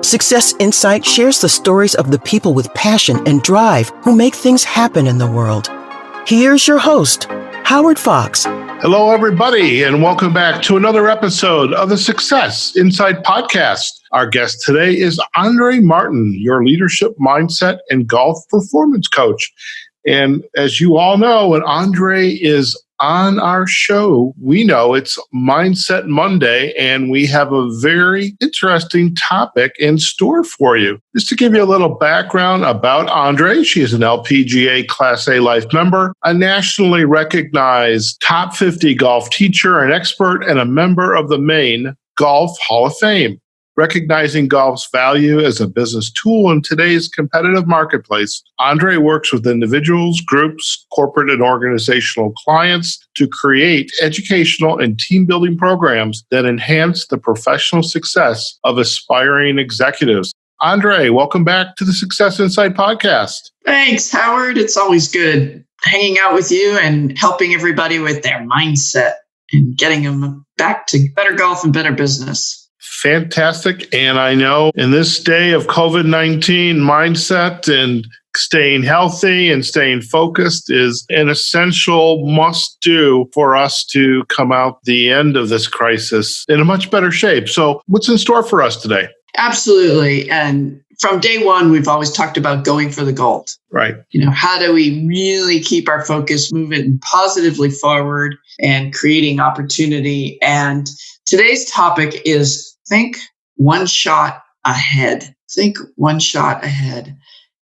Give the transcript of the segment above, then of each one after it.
Success Insight shares the stories of the people with passion and drive who make things happen in the world. Here's your host, Howard Fox. Hello, everybody, and welcome back to another episode of the Success Insight podcast. Our guest today is Andrée Martin, your leadership mindset and golf performance coach. And as you all know, when Andrée is on our show, we know it's Mindset Monday, and we have a very interesting topic in store for you. Just to give you a little background about Andrée, she is an LPGA Class A Life member, a nationally recognized top 50 golf teacher and expert, and a member of the Maine Golf Hall of Fame. Recognizing golf's value as a business tool in today's competitive marketplace, Andrée works with individuals, groups, corporate and organizational clients to create educational and team-building programs that enhance the professional success of aspiring executives. Andrée, welcome back to the Success Insight podcast. Thanks, Howard. It's always good hanging out with you and helping everybody with their mindset and getting them back to better golf and better business. Fantastic. And I know in this day of COVID-19, mindset and staying healthy and staying focused is an essential must-do for us to come out the end of this crisis in a much better shape. So what's in store for us today? Absolutely. And from day one, we've always talked about going for the gold. Right. How do we really keep our focus moving positively forward and creating opportunity? And today's topic is think one shot ahead. Think one shot ahead.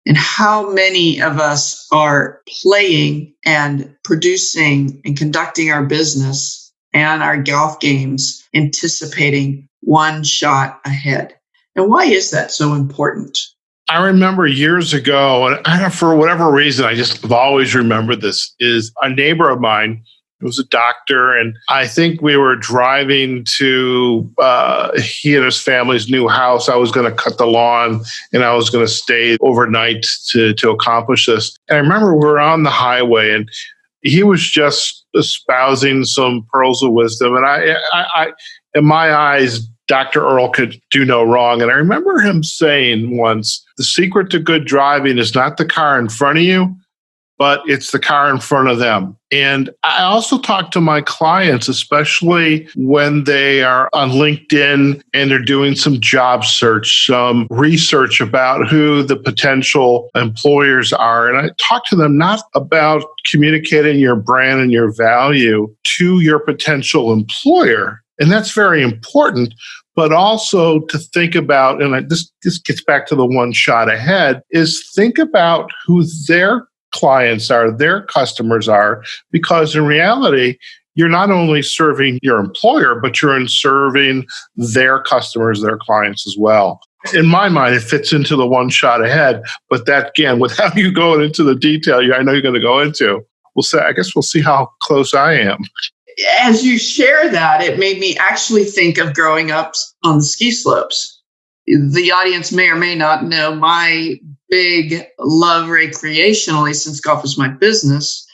And how many of us are playing and producing and conducting our business and our golf games anticipating one shot ahead? And why is that so important? I remember years ago, and for whatever reason, I just have always remembered this, is a neighbor of mine. He was a doctor, and I think we were driving to he and his family's new house. I was going to cut the lawn, and I was going to stay overnight to accomplish this. And I remember we were on the highway, and he was just espousing some pearls of wisdom. And I in my eyes, Dr. Earl could do no wrong. And I remember him saying once, the secret to good driving is not the car in front of you, but it's the car in front of them. And I also talk to my clients, especially when they are on LinkedIn and they're doing some job search, some research about who the potential employers are. And I talk to them not about communicating your brand and your value to your potential employer. And that's very important, but also to think about, and this gets back to the one shot ahead, is think about who their clients are, their customers are, because in reality, you're not only serving your employer, but you're serving their customers, their clients as well. In my mind, it fits into the one shot ahead, but that, again, without you going into the detail I know you're going to go into, I guess we'll see how close I am. As you share that, it made me actually think of growing up on the ski slopes. The audience may or may not know my big love recreationally, since golf is my business.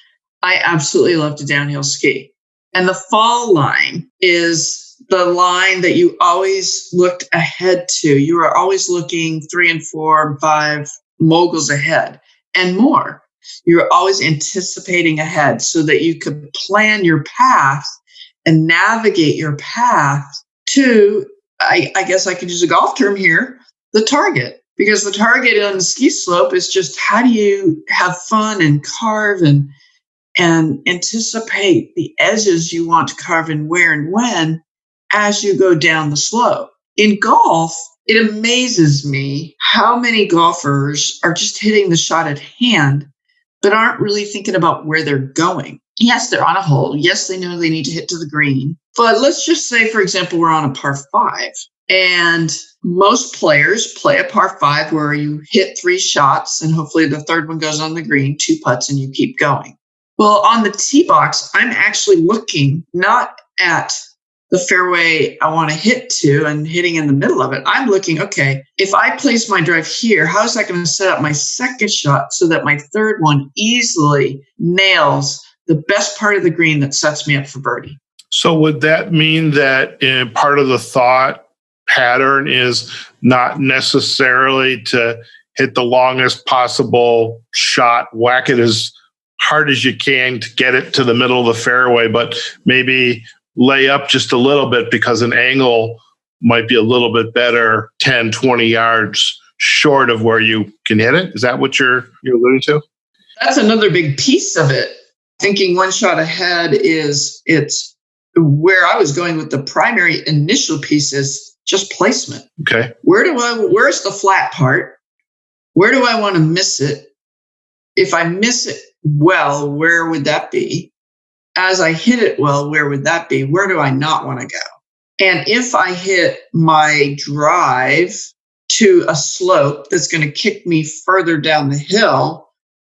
I absolutely love to downhill ski. And the fall line is the line that you always looked ahead to. You were always looking 3 and 4 and 5 moguls ahead and more. You were always anticipating ahead so that you could plan your path and navigate your path to, I guess I could use a golf term here, the target. Because the target on the ski slope is just how do you have fun and carve and anticipate the edges you want to carve and where and when as you go down the slope. In golf, it amazes me how many golfers are just hitting the shot at hand, but aren't really thinking about where they're going. Yes, they're on a hole. Yes, they know they need to hit to the green. But let's just say, for example, we're on a par 5. And most players play a par 5 where you hit 3 shots and hopefully the third one goes on the green, 2 putts, and you keep going. Well, on the tee box, I'm actually looking not at the fairway I want to hit to and hitting in the middle of it. I'm looking, okay, if I place my drive here, how is that going to set up my second shot so that my third one easily nails the best part of the green that sets me up for birdie? So would that mean that part of the thought pattern is not necessarily to hit the longest possible shot, whack it as hard as you can to get it to the middle of the fairway, but maybe lay up just a little bit because an angle might be a little bit better 10, 20 yards short of where you can hit it? Is that what you're alluding to? That's another big piece of it. Thinking one shot ahead it's where I was going with the primary initial piece is just placement. Okay. Where's the flat part? Where do I want to miss it? If I miss it well, where would that be? As I hit it well, where would that be? Where do I not want to go? And if I hit my drive to a slope that's going to kick me further down the hill,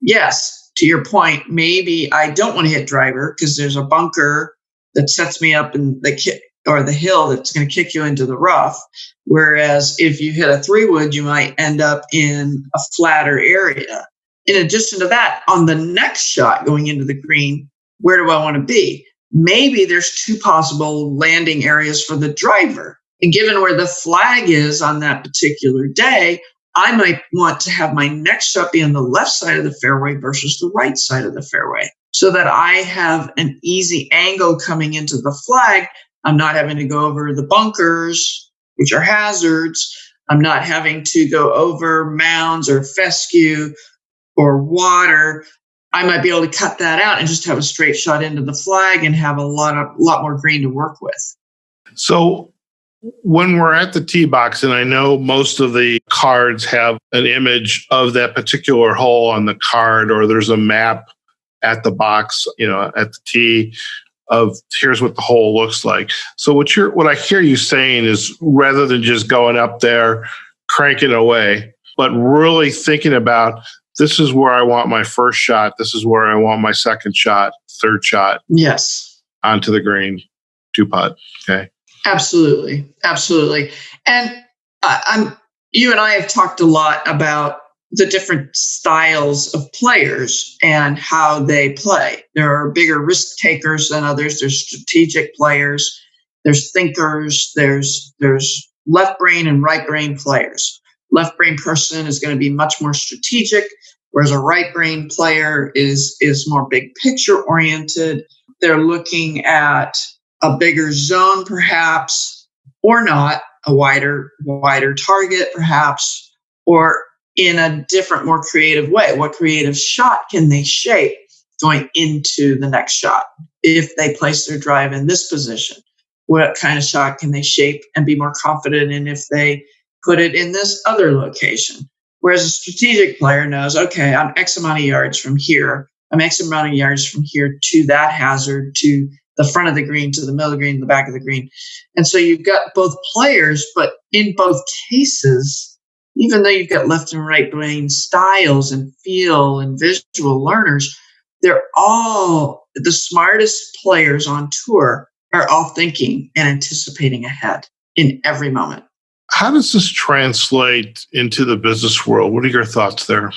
yes, to your point, maybe I don't want to hit driver because there's a bunker that sets me up in the hill that's going to kick you into the rough. Whereas if you hit a 3-wood, you might end up in a flatter area. In addition to that, on the next shot going into the green, where do I want to be? Maybe there's 2 possible landing areas for the driver. And given where the flag is on that particular day, I might want to have my next shot be on the left side of the fairway versus the right side of the fairway so that I have an easy angle coming into the flag. I'm not having to go over the bunkers, which are hazards. I'm not having to go over mounds or fescue or water. I might be able to cut that out and just have a straight shot into the flag and have a lot more green to work with. So when we're at the tee box, and I know most of the cards have an image of that particular hole on the card, or there's a map at the box, at the tee of here's what the hole looks like. So what I hear you saying is rather than just going up there, cranking away, but really thinking about this is where I want my first shot. This is where I want my second shot, third shot. Yes. Onto the green, 2-putt. Okay. Absolutely. Absolutely. And you and I have talked a lot about the different styles of players and how they play. There are bigger risk takers than others. There's strategic players. There's thinkers. There's left brain and right brain players. Left brain person is going to be much more strategic, whereas a right brain player is more big picture oriented. They're looking at a bigger zone, perhaps, or not, a wider target, perhaps, or in a different, more creative way. What creative shot can they shape going into the next shot? If they place their drive in this position, what kind of shot can they shape and be more confident in if they put it in this other location? Whereas a strategic player knows, okay, I'm X amount of yards from here. I'm X amount of yards from here to that hazard, to the front of the green, to the middle of the green, the back of the green. And so you've got both players, but in both cases, even though you've got left and right brain styles and feel and visual learners, they're all the smartest players on tour are all thinking and anticipating ahead in every moment. How does this translate into the business world? What are your thoughts there?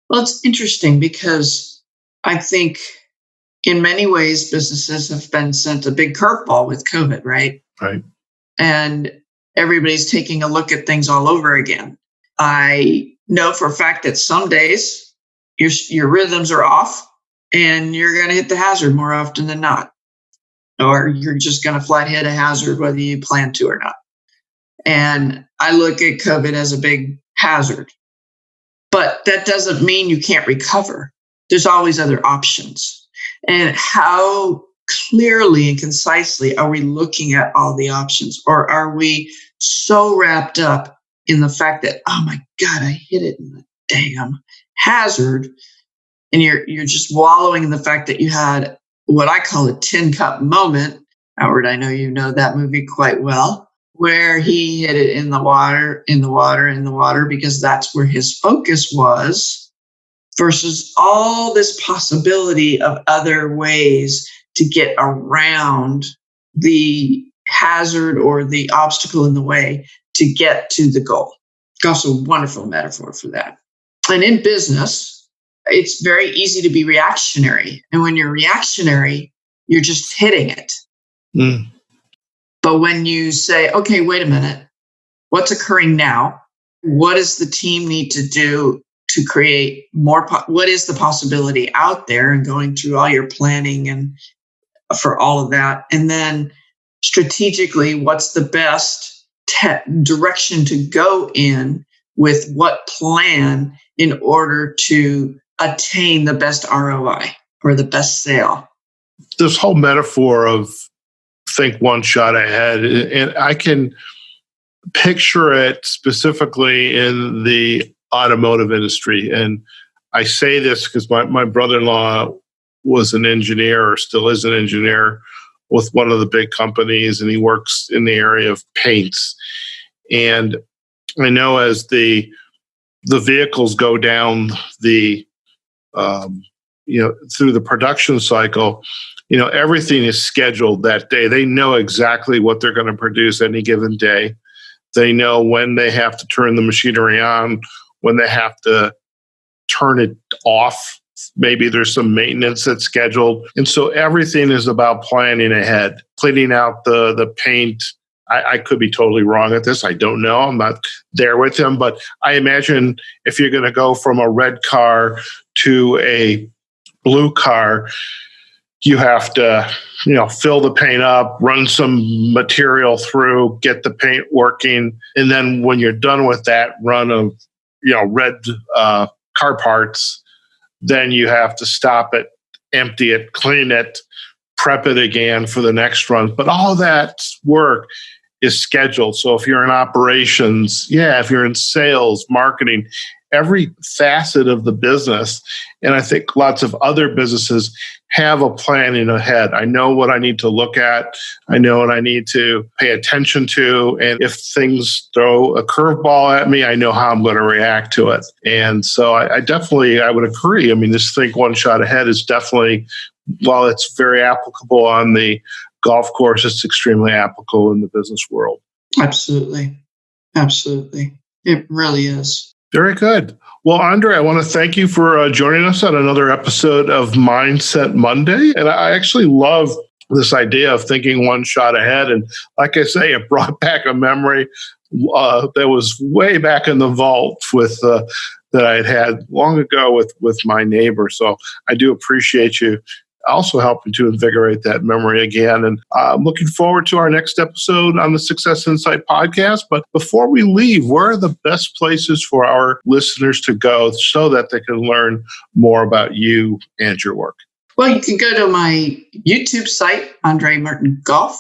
Well, it's interesting because I think in many ways, businesses have been sent a big curveball with COVID, right? Right. And everybody's taking a look at things all over again. I know for a fact that some days your rhythms are off and you're going to hit the hazard more often than not. Or you're just going to flat hit a hazard whether you plan to or not. And I look at COVID as a big hazard. But that doesn't mean you can't recover. There's always other options. And how clearly and concisely are we looking at all the options? Or are we so wrapped up in the fact that, oh my God, I hit it in the damn hazard. And you're just wallowing in the fact that you had what I call a tin cup moment. Howard, I know you know that movie quite well, where he hit it in the water, because that's where his focus was, versus all this possibility of other ways to get around the hazard or the obstacle in the way to get to the goal. Golf's a wonderful metaphor for that. And in business, it's very easy to be reactionary. And when you're reactionary, you're just hitting it. But when you say, okay, wait a minute, what's occurring now? What does the team need to do to create more? What is the possibility out there, and going through all your planning and for all of that. And then strategically, what's the best direction to go in with what plan in order to attain the best ROI or the best sale? This whole metaphor of think one shot ahead, and I can picture it specifically in the automotive industry. And I say this because my brother-in-law was an engineer, or still is an engineer, with one of the big companies, and he works in the area of paints. And I know as the vehicles go down the through the production cycle, everything is scheduled that day. They know exactly what they're going to produce any given day. They know when they have to turn the machinery on, when they have to turn it off. Maybe there's some maintenance that's scheduled. And so everything is about planning ahead, cleaning out the paint. I could be totally wrong at this. I don't know. I'm not there with him. But I imagine if you're going to go from a red car to a blue car, you have to, fill the paint up, run some material through, get the paint working. And then when you're done with that run of, red car parts, then you have to stop it, empty it, clean it, prep it again for the next run. But all that work is scheduled. So if you're in operations, if you're in sales, marketing, every facet of the business, and I think lots of other businesses have a plan in ahead. I know what I need to look at. I know what I need to pay attention to. And if things throw a curveball at me, I know how I'm going to react to it. And so I would agree. I mean, this think one shot ahead is definitely, while it's very applicable on the golf course, it's extremely applicable in the business world. Absolutely. Absolutely. It really is. Very good. Well, Andrée, I want to thank you for joining us on another episode of Mindset Monday. And I actually love this idea of thinking one shot ahead. And like I say, it brought back a memory that was way back in the vault with that I had long ago with my neighbor. So I do appreciate you also helping to invigorate that memory again. And I'm looking forward to our next episode on the Success Insight podcast. But before we leave, where are the best places for our listeners to go so that they can learn more about you and your work? Well, you can go to my YouTube site, Andrée Martin Golf,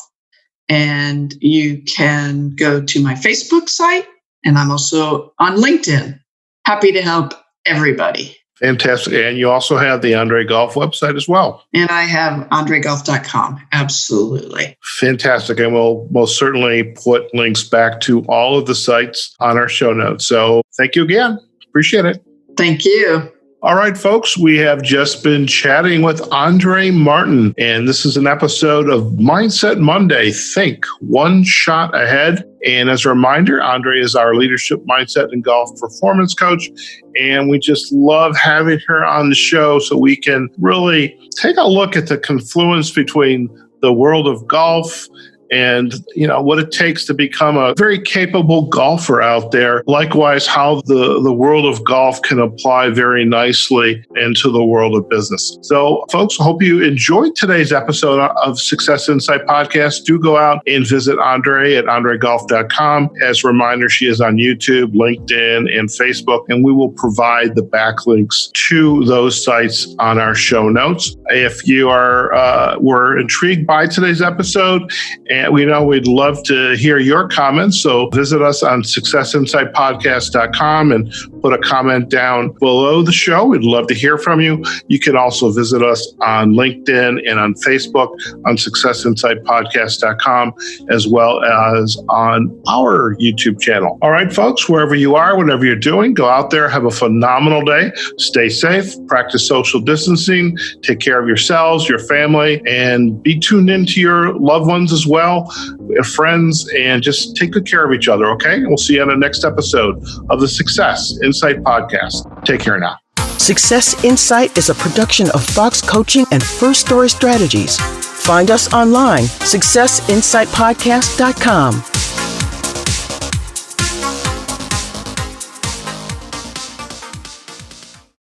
and you can go to my Facebook site, and I'm also on LinkedIn. Happy to help everybody. Fantastic. And you also have the Andrée Golf website as well. And I have andreegolf.com. Absolutely. Fantastic. And we'll most certainly put links back to all of the sites on our show notes. So thank you again. Appreciate it. Thank you. All right, folks, we have just been chatting with Andrée Martin, and this is an episode of Mindset Monday. Think one shot ahead. And as a reminder, Andrée is our leadership mindset and golf performance coach, and we just love having her on the show so we can really take a look at the confluence between the world of golf and what it takes to become a very capable golfer out there. Likewise, how the world of golf can apply very nicely into the world of business. So, folks, I hope you enjoyed today's episode of Success Insight Podcast. Do go out and visit Andrée at andreegolf.com. As a reminder, she is on YouTube, LinkedIn, and Facebook, and we will provide the backlinks to those sites on our show notes. If you were intrigued by today's episode, and we'd love to hear your comments. So visit us on successinsightpodcast.com and put a comment down below the show. We'd love to hear from you. You can also visit us on LinkedIn and on Facebook on successinsightpodcast.com, as well as on our YouTube channel. All right, folks, wherever you are, whatever you're doing, go out there, have a phenomenal day. Stay safe, practice social distancing, take care of yourselves, your family, and be tuned into your loved ones as well, friends, and just take good care of each other, okay? And we'll see you on the next episode of the Success Insight Podcast. Take care now. Success Insight is a production of Fox Coaching and First Story Strategies. Find us online, successinsightpodcast.com.